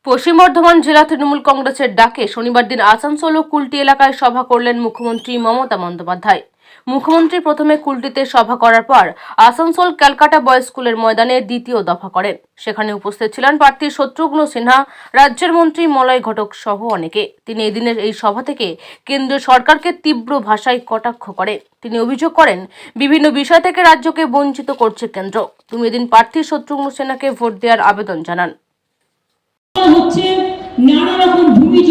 পশ্চিম বর্ধমান জেলা তৃণমূল কংগ্রেসের ডাকে শনিবার দিন আসানসোল ও কুলটি এলাকায় সভা করলেন মুখ্যমন্ত্রী মমতা বন্দ্যোপাধ্যায়। মুখ্যমন্ত্রী প্রথমে কুলটিতে সভা করার পর আসানসোল ক্যালকাটা বয়েজ স্কুলের ময়দানে দ্বিতীয় দফা করেন। সেখানে উপস্থিত ছিলেন প্রার্থী শত্রুঘ্ন সিনহা, রাজ্যের মন্ত্রী মলয় ঘটক সহ অনেকে। তিনি এদিনের এই সভা থেকে কেন্দ্রীয় সরকারকে তীব্র ভাষায় কটাক্ষ করেন। তিনি অভিযোগ করেন, বিভিন্ন বিষয় থেকে রাজ্যকে বঞ্চিত করছে কেন্দ্র। তিনি এদিন প্রার্থী শত্রুঘ্ন সিনহাকে ভোট দেওয়ার আবেদন জানান। হচ্ছে নানা রকম ভূমিজ,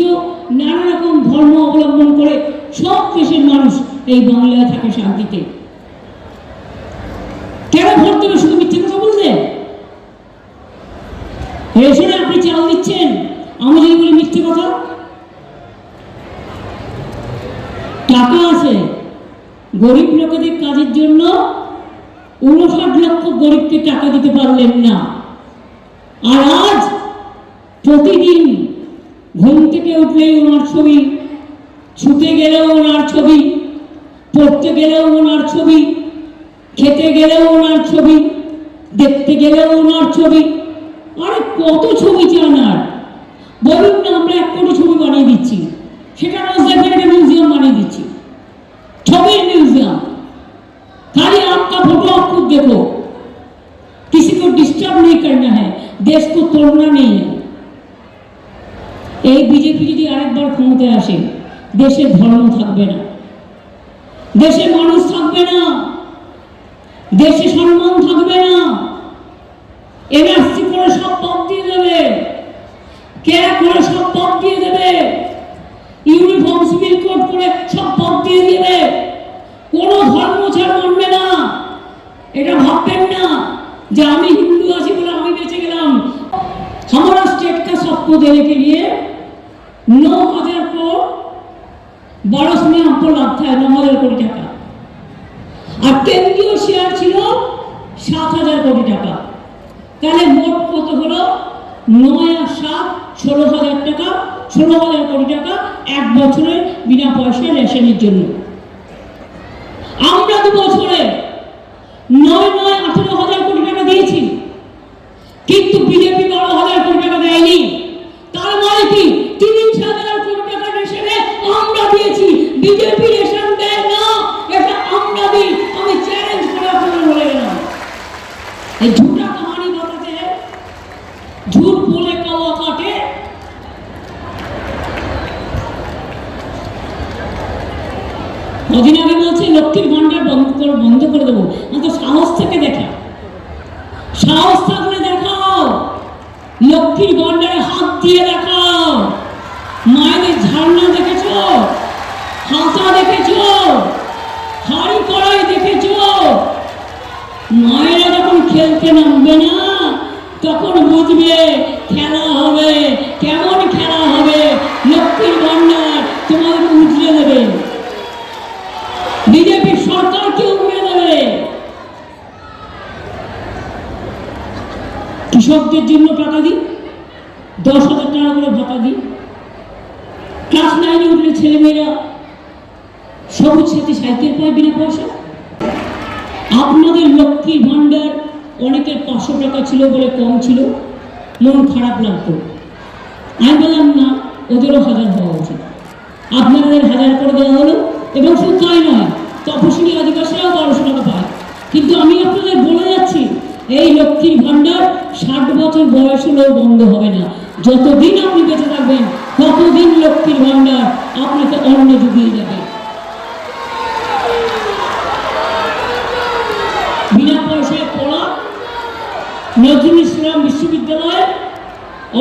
নানা রকম ধর্ম অবলম্বন করে সব দেশের মানুষ এই বাংলায় থাকে শান্তিতে। কেন ভোট দেবে? শুধু মিথ্যে কথা বললে? রেশনে আপনি চাল দিচ্ছেন, আমি যদি বলি মিথ্যে কথা। টাকা আছে গরিব লোকেদের কাজের জন্য, 59 লক্ষ গরিবকে টাকা দিতে পারলেন না। আর আজ প্রতিদিন ঘুম থেকে উঠলেই ওনার ছবি, ছুতে গেলেও ওনার ছবি, পড়তে গেলেও ওনার ছবি, খেতে গেলেও ওনার ছবি, দেখতে গেলেও ওনার ছবি। আরে কত ছবি চান আর? বলুন না, আমরা 1 কোটি ছবি বানিয়ে দিচ্ছি, সেটা রোজ দেখবেন একটা মিউজিয়াম বানিয়ে দিচ্ছি, ছবির মিউজিয়াম। खाली आपका फोटो आप खुद देखो, किसी को डिस्टर्ब नहीं करना है, देश को तोड़ना नहीं है। এই বিজেপি যদি আরেকবার ক্ষমতায় আসে, দেশের ধর্ম থাকবে না, দেশে মানুষ থাকবে না, দেশে সম্মান থাকবে না। এনআরসি করে সব বাদ দিয়ে দেবে, কেয়া করে সব বাদ দিয়ে দেবে, ইউনিফর্ম সিভিল কোড করে সব বাদ দিয়ে দেবে। কোনো ধর্ম ছাড় মানবে না। এটা ভাববেন না যে আমি হিন্দু আছি বলে আমি বেঁচে গেলাম। हमारा स्टेट का सबको देने के लिए 9,000 करोड़ 12 में हमको लाभ था, 9,000 कोटी টাকা। আর কেন্দ্রীয় শেয়ার ছিল 7,000 কোটি টাকা। তাহলে মোট কত হলো? 9 আর 7 16,000 টাকা, 16,000 কোটি টাকা এক বছরে বিনা পয়সায় রেশনের জন্য। আমরা 2 বছরে 9 18,000 কোটি টাকা দিয়েছি, কিন্তু বিজেপি 12,000 কোটি টাকা দেয়নি। তার মানে কি? 30,000 কোটি টাকা রেশনে আমরা দিয়েছি, বিজেপি রেশন দেয় না। এটা আমরা দিই, আমি চ্যালেঞ্জ করে আপনাদের বলে গেলাম। এই ঝুটা কাহানি বানাতে हैं, झूठ बोले कौवा काटे। কদিন আগে বলছে লক্ষ্মীর ভান্ডার বন্ধ করে দেবো। তো সাহস থেকে দেখা, সাহস থাকলে দেখাও, লক্ষ্মীর ভান্ডারে হাত দিয়ে দেখাও। মায়েদের ঝাড়না দেখেছো, হাতা দেখেছো, হাড়ি কড়াই দেখেছো। মায়েরা যখন খেলতে নামবে না, তখন বুঝবে খেলা হবে। কেমন খেলা হবে? লক্ষ্মীর ভান্ডার তোমাদের উজড়ে দেবে, বিজেপি সরকারকে উড়িয়ে দেবে। কৃষকদের জন্য টাকা দিই, 10,000 টাকা করে ভাতা দিই। ক্লাস 9-এ উঠলে ছেলেমেয়েরা সবুজ সাথী সাইকেল পায় বিনা পয়সা। আপনাদের লক্ষ্মীর ভান্ডার অনেকের 500 টাকা ছিল বলে কম ছিল, মন খারাপ লাগতো। আমি বললাম না, ওদেরও 1000 হওয়া উচিত। আপনাদের 1000 করে দেওয়া হলো, এবং শুধু তাই নয়, তপশিলি আদিবাসীরাও 1200 টাকা পায়। কিন্তু আমি আপনাদের বলে যাচ্ছি, এই লক্ষ্মীর ভান্ডার 60 বছর বয়স হলেও বন্ধ হবে না। যতদিন আপনি বেঁচে থাকবেন, ততদিন লক্ষ্মীর ভান্ডার আপনাকে অন্ন জুগিয়ে যাবে। বিনা পয়সায় পড়া, নজরুল ইসলাম বিশ্ববিদ্যালয়,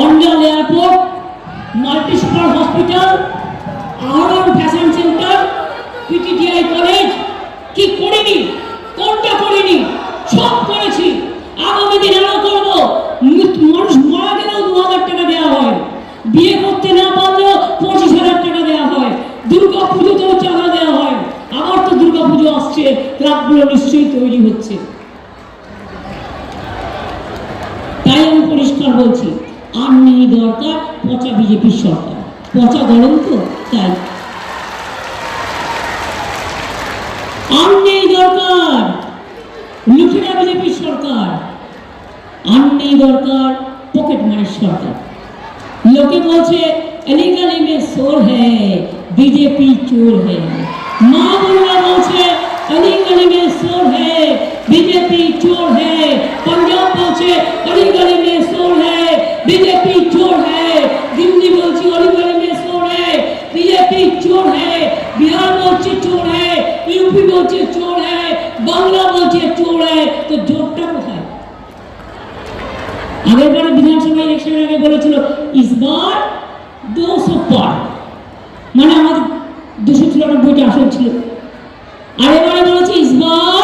Andal airport, multi super hospital, আহরণ ফ্যাশন সেন্টার, পিটিটিআই কলেজ। কি করিনি? কোনটা করিনি? সব করেছি। আগামী দিন আরো করবো। মানুষ মারা গেলেও 2,000 টাকা দেওয়া হয়, বিয়ে করতে না পারলেও 25,000 টাকা দেওয়া হয়, দুর্গা পুজোতেও চাঁদা দেওয়া হয়। আবার তো দুর্গা পুজো আসছে, ক্লাবগুলো নিশ্চয়ই তৈরি হচ্ছে। তাই আমি পরিষ্কার বলছি, আর নেই দরকার পচা বিজেপির সরকার। পচা গরম তো, তাই আর নেই দরকার লুটেরা বিজেপির সরকার, আর নেই দরকার পকেট মারের সরকার। লোকে বলছে अलीगढ़ में शोर है बीजेपी चोर है माँ बोलना বলছে अलीगढ़ में शोर है बीजेपी चोर है पंजाब বলছে अलीगढ़ में शोर है बीजेपी चोर है दिल्ली বলছে अलीगढ़ में शोर है बीजेपी चोर है बिहार বলছে चोर है यूपी বলছে चोर है बांग्ला বলছে चोर है तो জোরটা কোথায় আগের বারে বিধানসভা ইলেকশনের আগে বলেছিল इस बार 200 पार মানে আমাদের 294টা আসন ছিল আর এবারে বলেছে इस बार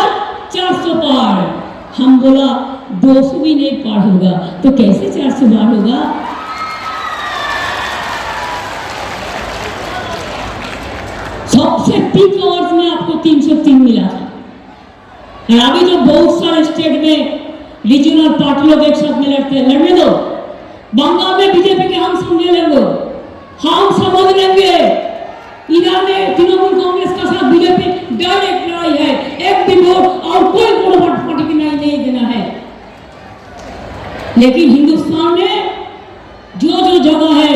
400 पार हम बोला 200 भी नहीं पार होगा तो कैसे 400 पार होगा सबसे पीक आवर्स में आपको 303 मिला था और अभी तो बहुत सारे स्टेट में रीजनल पार्टी लोग एक साथ में लड़ते हैं लड़ने दो बंगाल में बीजेपी के हम समझे लेंगे हम समझ लेंगे इधर में तृणमूल कांग्रेस का साथ बीजेपी डायरेक्ट लड़ाई है एक भी वोट और कोई पार्टी की नहीं देना है लेकिन हिंदुस्तान में जो जो जगह है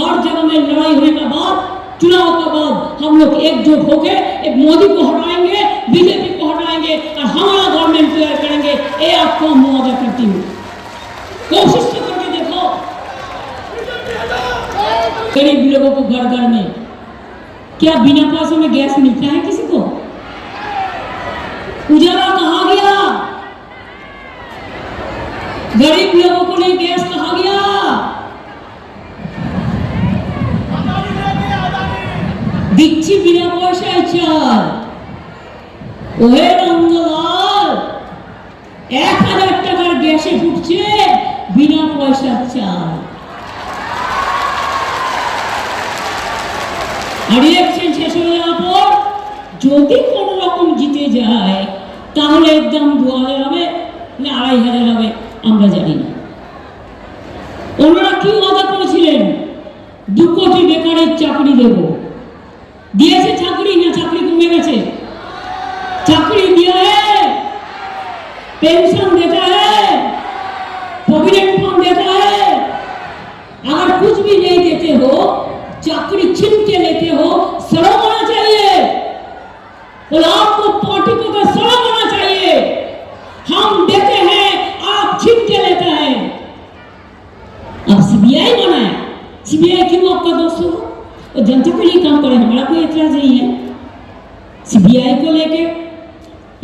हर जगह में लड़ाई होने के बाद चुनाव के बाद हम लोग एकजुट होकर एक मोदी को हटाएंगे बीजेपी को हटाएंगे और हमारा गवर्नमेंट तैयार करेंगे ये आपको हम वादा करती हूँ कोशिश तो करके देखो गरीब लोगों को घर घर में क्या बिना पैसों में गैस मिलता है किसी को उजाला कहा गया गरीब लोगों को लिए गैस कहा गया দিচ্ছি বিনা পয়সায় চাল ওহে রঙ্গলাল 1000 টাকার গ্যাসে ফুটছে বিনা পয়সার চাল আর ইলেকশন শেষ হয়ে যাওয়ার পর যদি কোনো রকম জিতে যায় তাহলে একদম 2000 হবে না 2500 হবে আমরা জানি না ওনারা কি ওয়াদা করেছিলেন 2 কোটি বেকারের চাকরি দেবো दिए चाकरी ना चाकरी कमे गए चाकरी दिया है पेंशन देता है प्रोविडेंट फंड देता है अगर कुछ भी नहीं देते हो चाकरी छीन के लेते हो शर्म होना चाहिए और आपको पार्टी को तो शर्म होना चाहिए हम देते हैं आप छीन के लेते हैं अब सीबीआई बनाए सीबीआई क्यों आपका दोस्त हो और जनता के लिए काम करे हमारा कोई एतराज नहीं है सीबीआई को लेके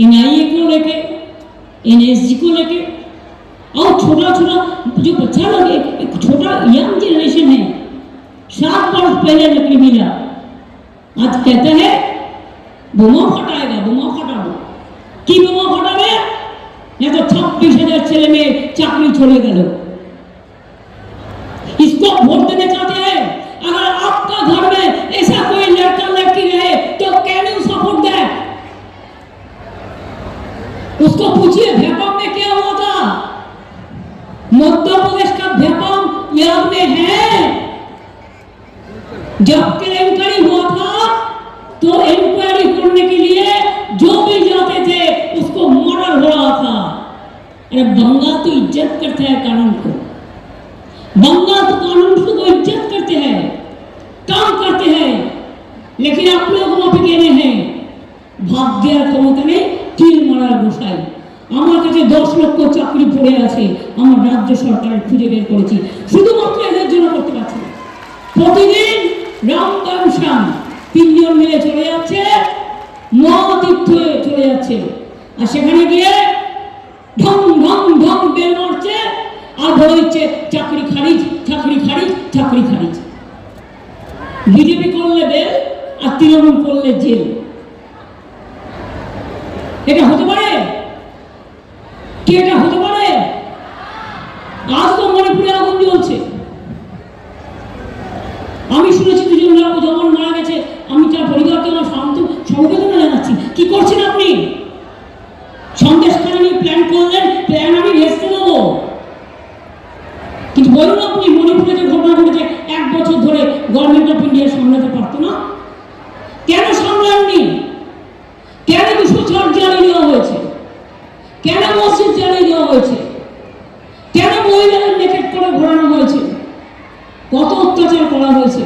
एनआईए को लेके एनएसजी को लेके और छोटा छोटा जो बच्चा लोग एक छोटा यंग जनरेशन है 7 वर्ष पहले नौकरी मिला आज कहते हैं बोमा फटाएगा बोमा फटाबो की बोमा फटाबे या तो 26,000 ছেলে মেয়ে চাকরি চলে গেল इसको वोट देने चाहते हैं अगर आपका घर में ऐसा कोई लड़का लड़की रहे तो कैन यू सपोर्ट दैट उसको पूछिए भैपम में क्या हुआ था मध्य प्रदेश का भैपम याद में है जब केलेंकरी हुआ था तो इंक्वायरी करने के लिए जो भी जाते थे उसको मर्डर हो रहा था अरे बंगाल तो इज्जत करता है कानून को बंगाल तो कानून को इज्जत करते हैं काम करते हैं लेकिन आप लोग वहां पे कहने हैं भाग देওয়ার ক্ষমতা নেই তিল মারার গোসাই আমার কাছে 10 লক্ষ চাকরি পড়ে আছে আমার রাজ্য সরকার খুঁজে বের করেছি শুধুমাত্র এদের জন্য করতে পারছি প্রতিদিন রামদাম শ্যাম 3 জন মিলে চলে যাচ্ছে মহাতীর্থে চলে যাচ্ছে আর সেখানে গিয়ে ঢং ঢং ঢং বেল মারছে আর বলছে চাকরি খারিজ চাকরি খারিজ চাকরি খারিজ बीजेपी করলে বেল আর তৃণমূল করলে জেল এটা হতে পারে কি এটা হতে পারে আজ তো মণিপুরে আগুন জ্বলছে আমি শুনেছি 2 জন লোক যখন মারা গেছে আমি তার পরিবারকে আমার সমবেদনা জানাচ্ছি কি করছেন আপনি সন্দেশখালী প্ল্যান করলেন প্ল্যান আমি ভেস্তে দেবো কিন্তু বলুন আপনি মণিপুরে যে ঘটনা ঘটেছে 1 বছর ধরে গভর্নমেন্ট অফ ইন্ডিয়া সামলাতে পারতো না কেন সামলাননি কেন বিশ্বছাড় জারি দেওয়া হয়েছে কেন মসজিদ জারি দেওয়া হয়েছে কেন মহিলাদের নেকেট করে ঘোরানো হয়েছে কত কত অত্যাচার করা হয়েছে।